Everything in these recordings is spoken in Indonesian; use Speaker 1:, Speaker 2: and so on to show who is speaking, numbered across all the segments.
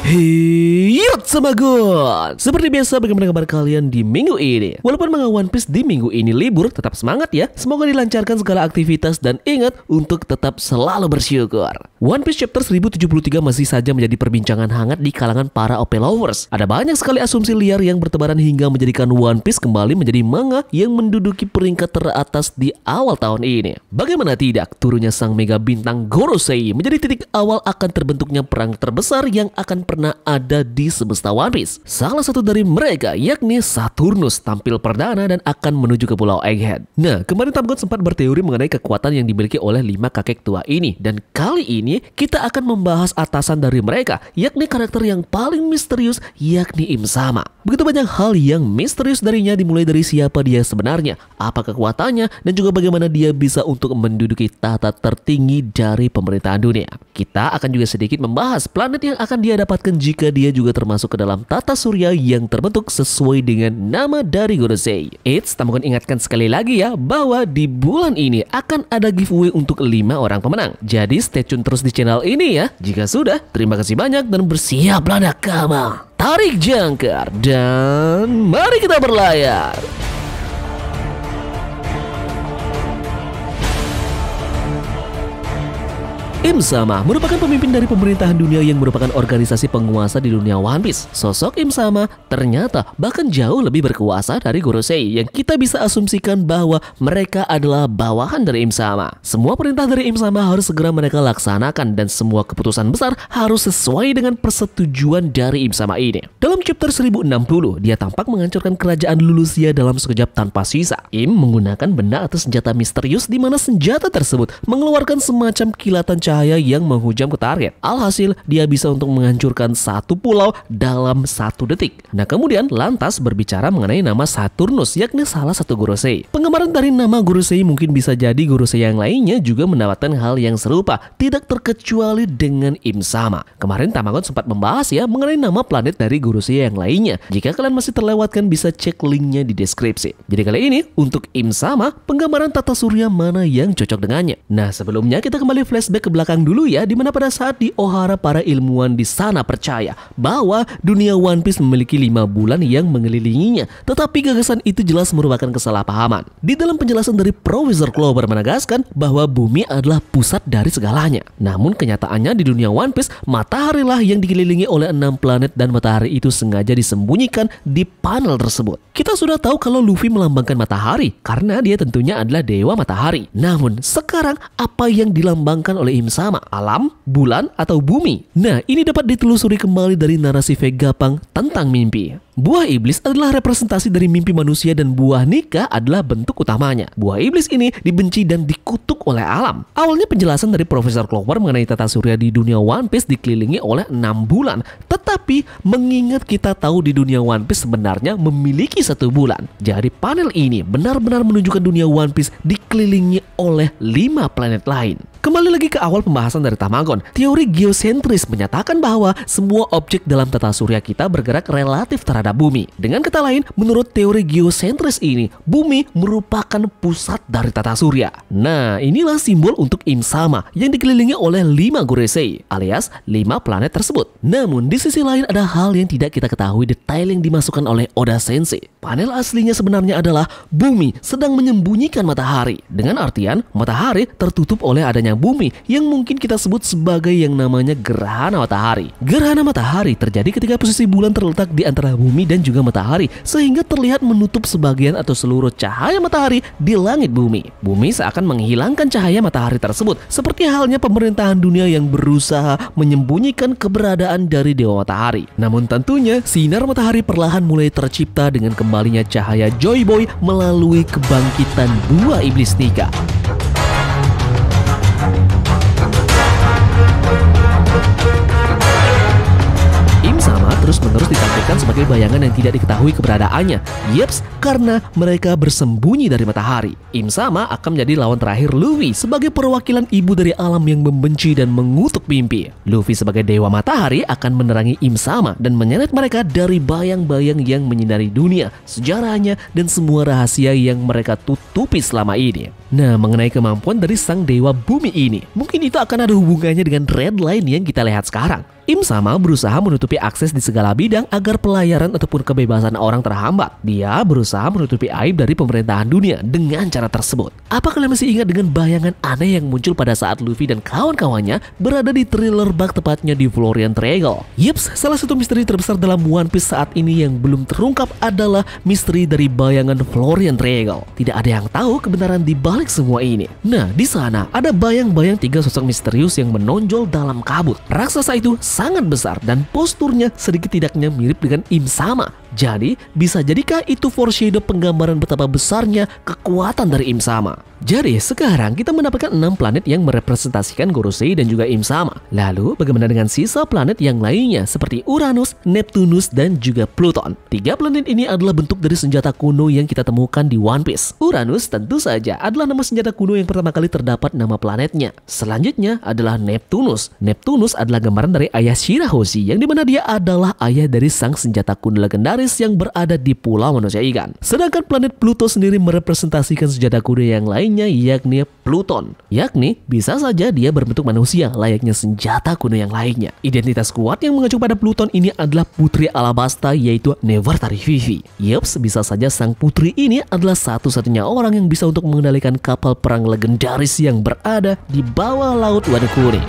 Speaker 1: Hiyot sama God. Seperti biasa, bagaimana kabar kalian di minggu ini? Walaupun manga One Piece di minggu ini libur, tetap semangat ya. Semoga dilancarkan segala aktivitas dan ingat untuk tetap selalu bersyukur. One Piece chapter 1073 masih saja menjadi perbincangan hangat di kalangan para OP lovers. Ada banyak sekali asumsi liar yang bertebaran hingga menjadikan One Piece kembali menjadi manga yang menduduki peringkat teratas di awal tahun ini. Bagaimana tidak, turunnya sang mega bintang Gorosei menjadi titik awal akan terbentuknya perang terbesar yang akan pernah ada di semesta One Piece. Salah satu dari mereka yakni Saturnus tampil perdana dan akan menuju ke Pulau Egghead. Nah, kemarin Tamgon sempat berteori mengenai kekuatan yang dimiliki oleh 5 kakek tua ini, dan kali ini kita akan membahas atasan dari mereka, yakni karakter yang paling misterius, yakni Im Sama. Begitu banyak hal yang misterius darinya, dimulai dari siapa dia sebenarnya, apa kekuatannya, dan juga bagaimana dia bisa untuk menduduki tahta tertinggi dari pemerintahan dunia. Kita akan juga sedikit membahas planet yang akan dia dapatkan jika dia juga termasuk ke dalam tata surya yang terbentuk sesuai dengan nama dari Gorosei. Eits, Tamgon ingatkan sekali lagi ya bahwa di bulan ini akan ada giveaway untuk 5 orang pemenang. Jadi stay tune terus di channel ini ya. Jika sudah, terima kasih banyak dan bersiaplah nakama. Tarik jangkar dan mari kita berlayar. Im Sama merupakan pemimpin dari pemerintahan dunia yang merupakan organisasi penguasa di dunia One Piece. Sosok Im Sama ternyata bahkan jauh lebih berkuasa dari Gorosei, yang kita bisa asumsikan bahwa mereka adalah bawahan dari Im Sama. Semua perintah dari Im Sama harus segera mereka laksanakan dan semua keputusan besar harus sesuai dengan persetujuan dari Im Sama ini. Dalam chapter 1060, dia tampak menghancurkan kerajaan Lulusia dalam sekejap tanpa sisa. Im menggunakan benda atau senjata misterius di mana senjata tersebut mengeluarkan semacam kilatan cahaya yang menghujam ke target. Alhasil, dia bisa untuk menghancurkan satu pulau dalam 1 detik. Nah, kemudian lantas berbicara mengenai nama Saturnus, yakni salah satu Gorosei. Penggambaran dari nama Gorosei mungkin bisa jadi Gorosei yang lainnya juga mendapatkan hal yang serupa, tidak terkecuali dengan Im Sama. Kemarin Tamgon sempat membahas ya mengenai nama planet dari Gorosei yang lainnya. Jika kalian masih terlewatkan, bisa cek linknya di deskripsi. Jadi kali ini untuk Im Sama, penggambaran tata surya mana yang cocok dengannya. Nah, sebelumnya kita kembali flashback ke belakang dulu ya, dimana pada saat di Ohara para ilmuwan di sana percaya bahwa dunia One Piece memiliki 5 bulan yang mengelilinginya, tetapi gagasan itu jelas merupakan kesalahpahaman. Di dalam penjelasan dari Profesor Clover menegaskan bahwa bumi adalah pusat dari segalanya. Namun kenyataannya di dunia One Piece, matahari lah yang dikelilingi oleh 6 planet dan matahari itu sengaja disembunyikan di panel tersebut. Kita sudah tahu kalau Luffy melambangkan matahari karena dia tentunya adalah dewa matahari. Namun sekarang apa yang dilambangkan oleh Im Sama? Alam, bulan, atau bumi? Nah, ini dapat ditelusuri kembali dari narasi Vegapunk tentang mimpi. Buah iblis adalah representasi dari mimpi manusia dan buah nikah adalah bentuk utamanya. Buah iblis ini dibenci dan dikutuk oleh alam. Awalnya penjelasan dari Profesor Clover mengenai tata surya di dunia One Piece dikelilingi oleh 6 bulan. Tetapi mengingat kita tahu di dunia One Piece sebenarnya memiliki 1 bulan. Jadi panel ini benar-benar menunjukkan dunia One Piece dikelilingi oleh 5 planet lain. Kembali lagi ke awal pembahasan dari Tamgon, teori geosentris menyatakan bahwa semua objek dalam tata surya kita bergerak relatif terhadap bumi. Dengan kata lain, menurut teori geosentris ini, bumi merupakan pusat dari tata surya. Nah, inilah simbol untuk Im Sama yang dikelilingi oleh 5 Gorosei, alias 5 planet tersebut. Namun, di sisi lain ada hal yang tidak kita ketahui detail yang dimasukkan oleh Oda Sensei. Panel aslinya sebenarnya adalah bumi sedang menyembunyikan matahari. Dengan artian, matahari tertutup oleh adanya bumi yang mungkin kita sebut sebagai yang namanya gerhana matahari. Gerhana matahari terjadi ketika posisi bulan terletak di antara bumi dan juga matahari, sehingga terlihat menutup sebagian atau seluruh cahaya matahari di langit bumi. Bumi seakan menghilangkan cahaya matahari tersebut, seperti halnya pemerintahan dunia yang berusaha menyembunyikan keberadaan dari dewa matahari. Namun tentunya sinar matahari perlahan mulai tercipta dengan kembalinya cahaya Joy Boy melalui kebangkitan buah iblis nikah. Terus-menerus ditampilkan sebagai bayangan yang tidak diketahui keberadaannya. Yeps, karena mereka bersembunyi dari matahari. Im Sama akan menjadi lawan terakhir Luffy sebagai perwakilan ibu dari alam yang membenci dan mengutuk mimpi. Luffy sebagai dewa matahari akan menerangi Im Sama dan menyeret mereka dari bayang-bayang yang menyinari dunia, sejarahnya, dan semua rahasia yang mereka tutupi selama ini. Nah, mengenai kemampuan dari sang dewa bumi ini, mungkin itu akan ada hubungannya dengan Red Line yang kita lihat sekarang. Im Sama berusaha menutupi akses di segala bidang agar pelayaran ataupun kebebasan orang terhambat. Dia berusaha menutupi aib dari pemerintahan dunia dengan cara tersebut. Apa kalian masih ingat dengan bayangan aneh yang muncul pada saat Luffy dan kawan-kawannya berada di thriller bug, tepatnya di Florian Triangle? Yups, salah satu misteri terbesar dalam One Piece saat ini yang belum terungkap adalah misteri dari bayangan Florian Triangle. Tidak ada yang tahu kebenaran di balik semua ini. Nah, di sana ada bayang-bayang 3 sosok misterius yang menonjol dalam kabut. Raksasa itu sangat besar dan posturnya sedikit tidaknya mirip dengan Im Sama. Jadi, bisa jadikah itu foreshadow penggambaran betapa besarnya kekuatan dari Im Sama? Jadi, sekarang kita mendapatkan 6 planet yang merepresentasikan Gorosei dan juga Im Sama. Lalu, bagaimana dengan sisa planet yang lainnya seperti Uranus, Neptunus, dan juga Pluton? 3 planet ini adalah bentuk dari senjata kuno yang kita temukan di One Piece. Uranus tentu saja adalah nama senjata kuno yang pertama kali terdapat nama planetnya. Selanjutnya adalah Neptunus. Neptunus adalah gambaran dari ayah Shirahoshi, yang dimana dia adalah ayah dari sang senjata kuno legendaris yang berada di Pulau Manusia Ikan. Sedangkan planet Pluto sendiri merepresentasikan senjata kuno yang lainnya, yakni Pluton. Yakni bisa saja dia berbentuk manusia layaknya senjata kuno yang lainnya. Identitas kuat yang mengacu pada Pluton ini adalah Putri Alabasta, yaitu Nefertari Vivi. Yups, bisa saja sang putri ini adalah satu-satunya orang yang bisa untuk mengendalikan kapal perang legendaris yang berada di bawah laut Wano Kuning.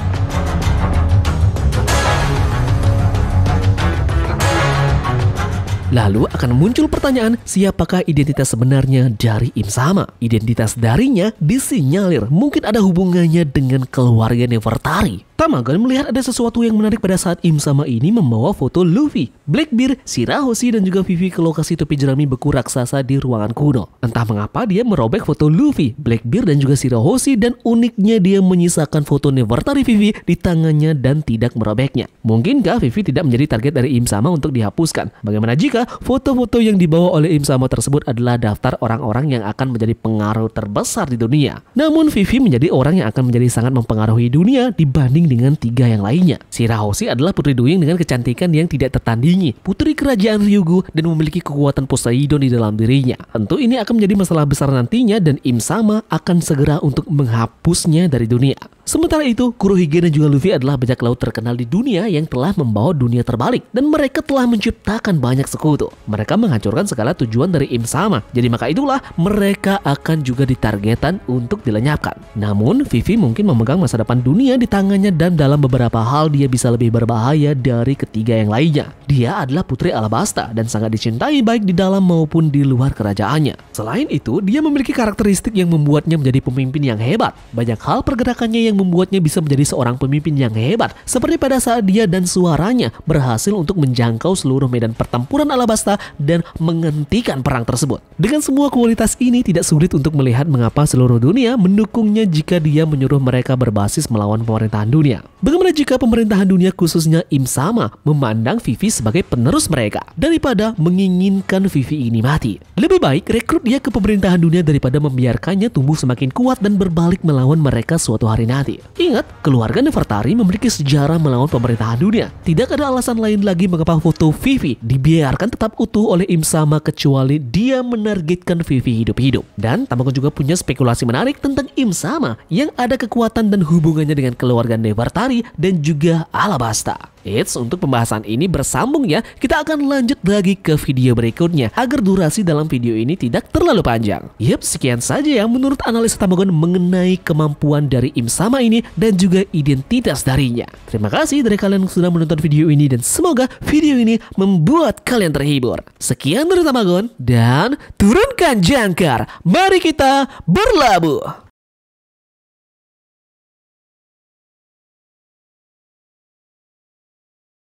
Speaker 1: Lalu akan muncul pertanyaan, siapakah identitas sebenarnya dari Im Sama? Identitas darinya disinyalir mungkin ada hubungannya dengan keluarga Nefertari. Tamagon melihat ada sesuatu yang menarik pada saat Im Sama ini membawa foto Luffy, Blackbeard, Shirahoshi, dan juga Vivi ke lokasi topi jerami beku raksasa di ruangan kuno. Entah mengapa dia merobek foto Luffy, Blackbeard, dan juga Shirahoshi, dan uniknya dia menyisakan foto Nefertari Vivi di tangannya dan tidak merobeknya. Mungkinkah Vivi tidak menjadi target dari Im Sama untuk dihapuskan? Bagaimana jika foto-foto yang dibawa oleh Im Sama tersebut adalah daftar orang-orang yang akan menjadi pengaruh terbesar di dunia? Namun Vivi menjadi orang yang akan menjadi sangat mempengaruhi dunia dibanding dengan 3 yang lainnya. Shirahoshi adalah putri duyung dengan kecantikan yang tidak tertandingi, putri kerajaan Ryugu, dan memiliki kekuatan Poseidon di dalam dirinya. Tentu ini akan menjadi masalah besar nantinya dan Im Sama akan segera untuk menghapusnya dari dunia. Sementara itu, Kurohige dan juga Luffy adalah bajak laut terkenal di dunia yang telah membawa dunia terbalik, dan mereka telah menciptakan banyak sekutu. Mereka menghancurkan segala tujuan dari Im Sama, jadi maka itulah mereka akan juga ditargetan untuk dilenyapkan. Namun, Vivi mungkin memegang masa depan dunia di tangannya dan dalam beberapa hal dia bisa lebih berbahaya dari ketiga yang lainnya. Dia adalah Putri Alabasta dan sangat dicintai baik di dalam maupun di luar kerajaannya. Selain itu, dia memiliki karakteristik yang membuatnya menjadi pemimpin yang hebat. Banyak hal pergerakannya yang membuatnya bisa menjadi seorang pemimpin yang hebat, seperti pada saat dia dan suaranya berhasil untuk menjangkau seluruh medan pertempuran Alabasta dan menghentikan perang tersebut. Dengan semua kualitas ini, tidak sulit untuk melihat mengapa seluruh dunia mendukungnya jika dia menyuruh mereka berbasis melawan pemerintahan dunia. Bagaimana jika pemerintahan dunia khususnya Im Sama memandang Vivi sebagai penerus mereka daripada menginginkan Vivi ini mati? Lebih baik rekrut dia ke pemerintahan dunia daripada membiarkannya tumbuh semakin kuat dan berbalik melawan mereka suatu hari nanti. Ingat, keluarga Nefertari memiliki sejarah melawan pemerintahan dunia. Tidak ada alasan lain lagi mengapa foto Vivi dibiarkan tetap utuh oleh Im Sama kecuali dia menargetkan Vivi hidup-hidup. Dan Tamagon juga punya spekulasi menarik tentang Im Sama yang ada kekuatan dan hubungannya dengan keluarga Nefertari dan juga Alabasta. Untuk pembahasan ini bersambung ya, kita akan lanjut lagi ke video berikutnya agar durasi dalam video ini tidak terlalu panjang. Sekian saja ya menurut analis Tamagon mengenai kemampuan dari Im Sama ini dan juga identitas darinya. Terima kasih dari kalian yang sudah menonton video ini dan semoga video ini membuat kalian terhibur. Sekian dari Tamagon dan turunkan jangkar, mari kita berlabuh.